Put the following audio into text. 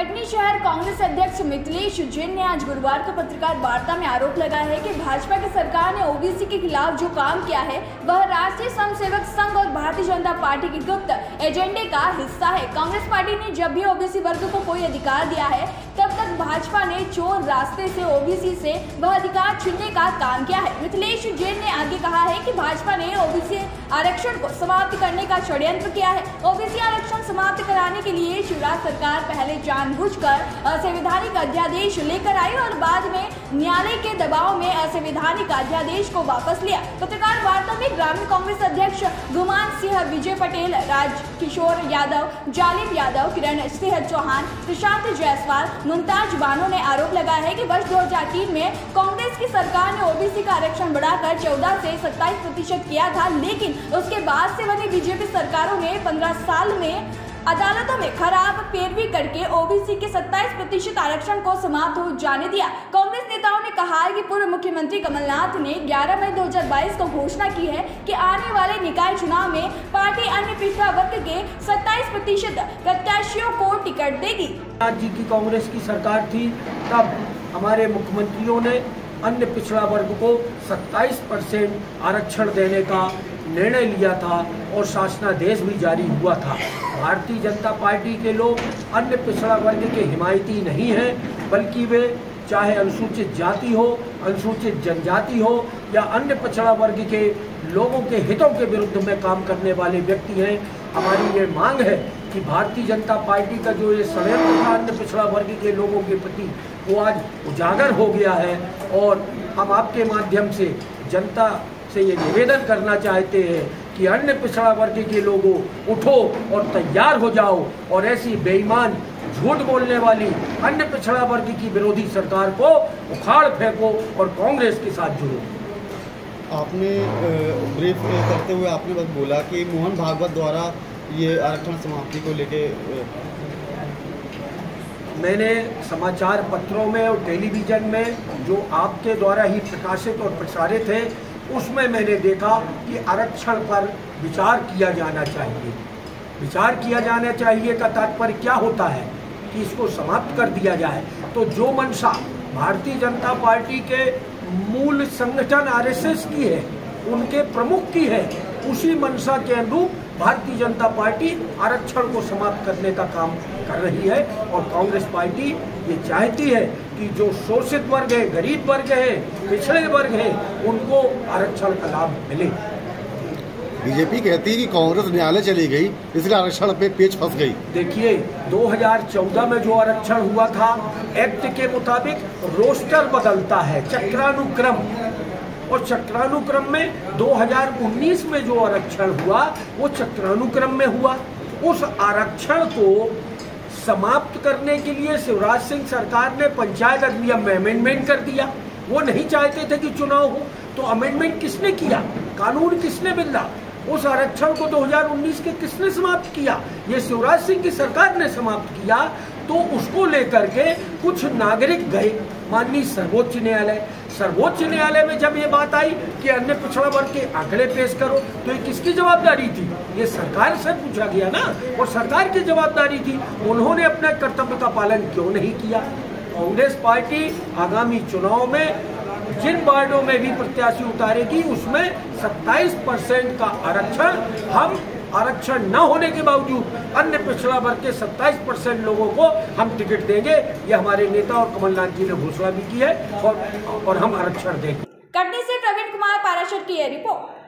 कटनी शहर कांग्रेस अध्यक्ष मिथिलेश जैन ने आज गुरुवार को पत्रकार वार्ता में आरोप लगाया है कि भाजपा की सरकार ने ओबीसी के खिलाफ जो काम किया है वह राष्ट्रीय स्वयंसेवक संघ और भारतीय जनता पार्टी के गुप्त एजेंडे का हिस्सा है। कांग्रेस पार्टी ने जब भी ओबीसी वर्ग को कोई अधिकार दिया है तब तक भाजपा ने चोर रास्ते से ओबीसी से वह अधिकार छीनने का काम किया है। मिथिलेश जैन ने आगे कहा है कि भाजपा ने ओबीसी आरक्षण को समाप्त करने का षड्यंत्र किया है। ओबीसी आरक्षण समाप्त कराने के लिए शिवराज सरकार पहले जानबूझकर असंवैधानिक अध्यादेश लेकर आई और बाद में न्यायालय के दबाव में असंवैधानिक अध्यादेश को वापस लिया। पत्रकार वार्ता में ग्रामीण कांग्रेस अध्यक्ष गुमान सिंह, विजय पटेल, राजकिशोर यादव, जालिम यादव, किरण सिंह चौहान, प्रशांत जायसवाल, मुमताज बानो ने आरोप लगाया है कि वर्ष 2003 में कांग्रेस की सरकार ने ओबीसी का आरक्षण बढ़ाकर 14 से 27% किया था, लेकिन उसके बाद से बनी बीजेपी सरकारों ने 15 साल में अदालतों में खराब पैरवी करके ओबीसी के 27% आरक्षण को समाप्त हो जाने दिया। कांग्रेस नेताओं ने कहा है कि पूर्व मुख्यमंत्री कमलनाथ ने 11 मई 2022 को घोषणा की है कि आने वाले निकाय चुनाव में पार्टी अन्य पिछड़ा वर्ग के 27% प्रत्याशियों को टिकट देगी। जी की कांग्रेस की सरकार थी तब हमारे मुख्यमंत्रियों ने अन्य पिछड़ा वर्ग को 27% आरक्षण देने का निर्णय लिया था और शासनादेश भी जारी हुआ था। भारतीय जनता पार्टी के लोग अन्य पिछड़ा वर्ग के हिमायती नहीं हैं, बल्कि वे चाहे अनुसूचित जाति हो, अनुसूचित जनजाति हो या अन्य पिछड़ा वर्ग के लोगों के हितों के विरुद्ध में काम करने वाले व्यक्ति हैं। हमारी ये मांग है कि भारतीय जनता पार्टी का जो ये षड्यंत्र था अन्य पिछड़ा वर्ग के लोगों के प्रति वो आज उजागर हो गया है और हम आपके माध्यम से जनता से ये निवेदन करना चाहते हैं कि अन्य पिछड़ा वर्ग के लोगों उठो और तैयार हो जाओ और ऐसी बेईमान झूठ बोलने वाली अन्य पिछड़ा वर्ग की विरोधी सरकार को उखाड़ फेंको और कांग्रेस के साथ जुड़ो। आपने ब्रीफ करते हुए आपने बस बोला कि मोहन भागवत द्वारा ये आरक्षण समाप्ति को लेके मैंने समाचार पत्रों में और टेलीविज़न में जो आपके द्वारा ही प्रकाशित और प्रसारित है उसमें मैंने देखा कि आरक्षण पर विचार किया जाना चाहिए। विचार किया जाना चाहिए का तात्पर्य क्या होता है कि इसको समाप्त कर दिया जाए। तो जो मंशा भारतीय जनता पार्टी के मूल संगठन आरएसएस की है, उनके प्रमुख की है, उसी मंशा के अनुरूप भारतीय जनता पार्टी आरक्षण को समाप्त करने का काम कर रही है और कांग्रेस पार्टी ये चाहती है कि जो शोषित वर्ग है, गरीब वर्ग है, पिछड़े वर्ग है, उनको आरक्षण का लाभ मिले। बीजेपी कहती है कि कांग्रेस न्यायालय चली गई इसलिए आरक्षण पे पेच फंस गई। देखिए 2014 में जो आरक्षण हुआ था एक्ट के मुताबिक रोस्टर बदलता है, चक्रानुक्रम, और चक्रानुक्रम में 2019 में जो आरक्षण हुआ वो चक्रानुक्रम में हुआ। उस आरक्षण को समाप्त करने के लिए शिवराज सिंह सरकार ने पंचायत अधिनियम में अमेंडमेंट कर दिया। वो नहीं चाहते थे कि चुनाव हो, तो अमेंडमेंट किसने किया, कानून किसने बदला, उस आरक्षण को 2019 के किसने समाप्त किया, ये शिवराज सिंह की सरकार ने समाप्त किया। तो उसको लेकर के कुछ नागरिक गए माननीय सर्वोच्च न्यायालय में जब ये बात आई कि अन्य पिछड़ा वर्ग के आंकड़े पेश करो, तो ये किसकी जवाबदारी थी, ये सरकार से पूछा गया ना, और सरकार की जवाबदारी थी। उन्होंने अपने कर्तव्य का पालन क्यों नहीं किया। कांग्रेस पार्टी आगामी चुनाव में जिन वार्डों में भी प्रत्याशी उतारेगी उसमें 27% का आरक्षण, हम आरक्षण न होने के बावजूद अन्य पिछड़ा वर्ग के 27% लोगों को हम टिकट देंगे। ये हमारे नेता और कमलनाथ जी ने घोषणा भी की है और हम आरक्षण देंगे। कटनी से प्रवीण कुमार पाराशर की रिपोर्ट।